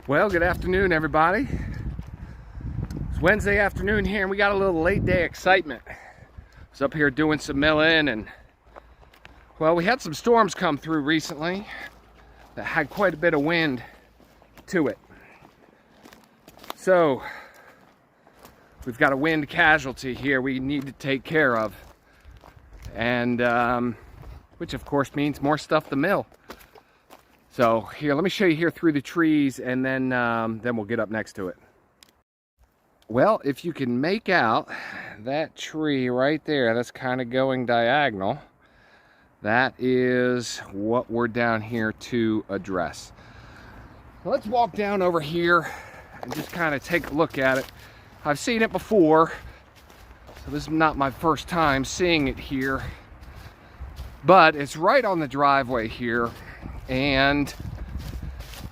Well, good afternoon, everybody. It's Wednesday afternoon here, and we got a little late day excitement. I was up here doing some milling, and well, we had some storms come through recently that had quite a bit of wind to it. So we've got a wind casualty here we need to take care of, and which of course means more stuff to mill. So here, let me show you here through the trees, and then we'll get up next to it. Well, if you can make out that tree right there, that's kind of going diagonal, that is what we're down here to address. Let's walk down over here and just kind of take a look at it. I've seen it before, so this is not my first time seeing it here, but it's right on the driveway here. And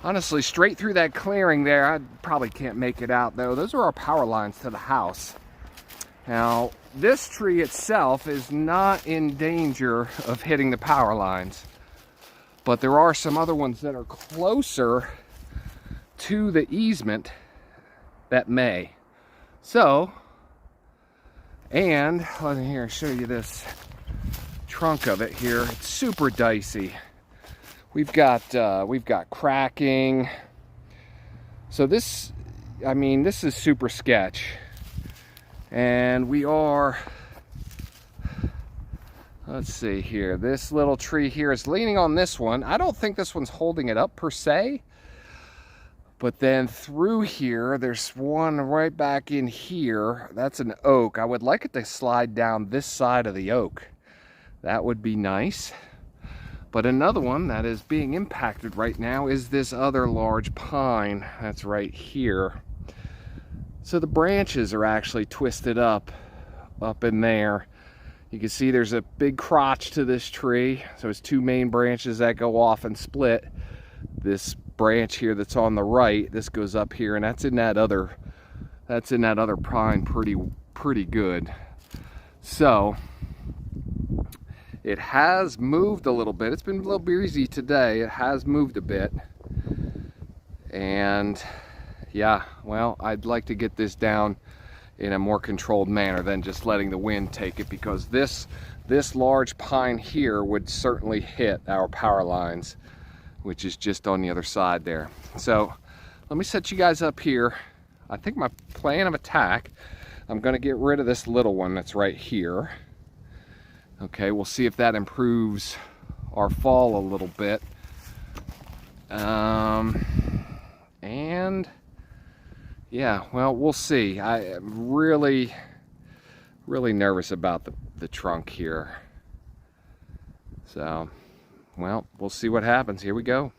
honestly, straight through that clearing there, I probably can't make it out though. Those are our power lines to the house. Now, this tree itself is not in danger of hitting the power lines, but there are some other ones that are closer to the easement that may. So, and let me here show you this trunk of it here. It's super dicey. We've got cracking. So this, I mean, this is super sketch. And we are, let's see here. This little tree here is leaning on this one. I don't think this one's holding it up per se. But then through here, there's one right back in here. That's an oak. I would like it to slide down this side of the oak. That would be nice. But another one that is being impacted right now is this other large pine that's right here. So the branches are actually twisted up in there. You can see there's a big crotch to this tree. So it's two main branches that go off and split. This branch here that's on the right, this goes up here, and that's in that other pine pretty good. So it has moved a little bit. It's been a little breezy today. It has moved a bit. And yeah, well, I'd like to get this down in a more controlled manner than just letting the wind take it, because this large pine here would certainly hit our power lines, which is just on the other side there. So let me set you guys up here. I think my plan of attack, I'm going to get rid of this little one that's right here. Okay, we'll see if that improves our fall a little bit. And yeah, well, we'll see. I am really nervous about the trunk here. So, well, we'll see what happens. Here we go.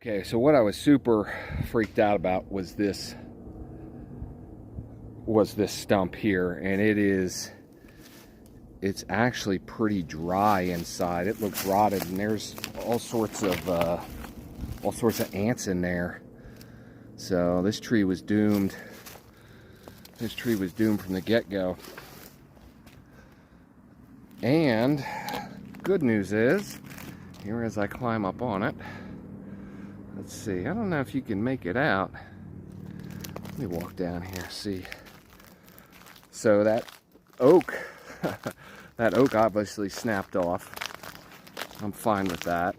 Okay, so what I was super freaked out about was this stump here, and it's actually pretty dry inside. It looks rotted, and there's all sorts of ants in there. So this tree was doomed. This tree was doomed from the get-go. And good news is, here as I climb up on it, let's see, I don't know if you can make it out. Let me walk down here, see. So that oak, that oak obviously snapped off. I'm fine with that.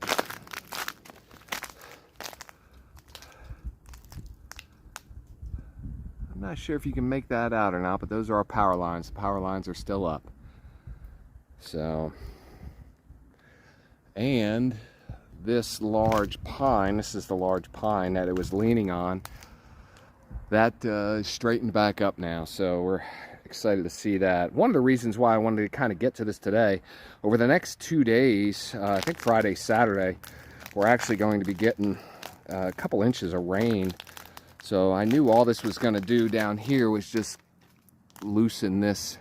I'm not sure if you can make that out or not, but those are our power lines. The power lines are still up. So, and this large pine, this is the large pine that it was leaning on, that is straightened back up now. So we're excited to see that. One of the reasons why I wanted to kind of get to this today, over the next 2 days, I think Friday, Saturday, we're actually going to be getting a couple inches of rain. So I knew all this was going to do down here was just loosen this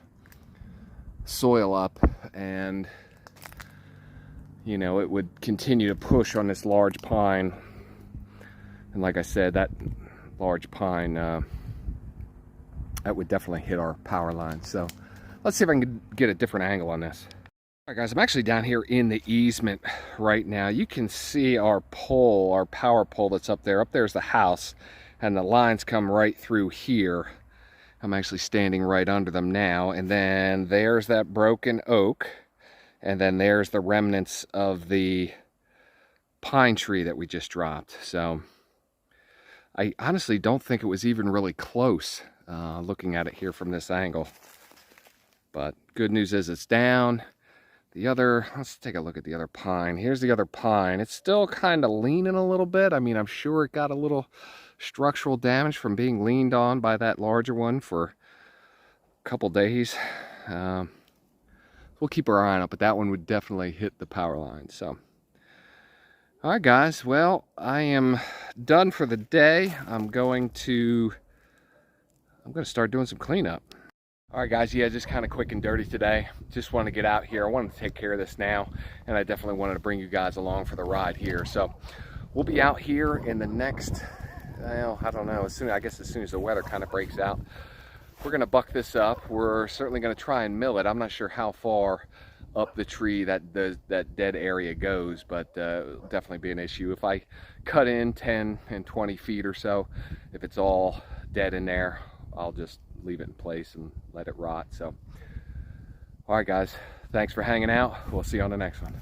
soil up, and you know, it would continue to push on this large pine. And like I said, that large pine, that would definitely hit our power line. So let's see if I can get a different angle on this. All right, guys, I'm actually down here in the easement right now. You can see our pole, our power pole that's up there. Up there's the house, and the lines come right through here. I'm actually standing right under them now. And then there's that broken oak. And then there's the remnants of the pine tree that we just dropped. So I honestly don't think it was even really close, looking at it here from this angle. But good news is it's down. The other, let's take a look at the other pine. Here's the other pine. It's still kind of leaning a little bit. I mean, I'm sure it got a little structural damage from being leaned on by that larger one for a couple days. We'll keep our eye on it, but that one would definitely hit the power line. So, all right, guys. Well, I am done for the day. I'm going to start doing some cleanup. All right, guys. Yeah, just kind of quick and dirty today. Just wanted to get out here. I wanted to take care of this now, and I definitely wanted to bring you guys along for the ride here. So, we'll be out here in the next, well, I don't know, as soon as the weather kind of breaks out. We're going to buck this up. We're certainly going to try and mill it. I'm not sure how far up the tree that dead area goes, but it'll definitely be an issue. If I cut in 10 and 20 feet or so, if it's all dead in there, I'll just leave it in place and let it rot. So, all right, guys, thanks for hanging out. We'll see you on the next one.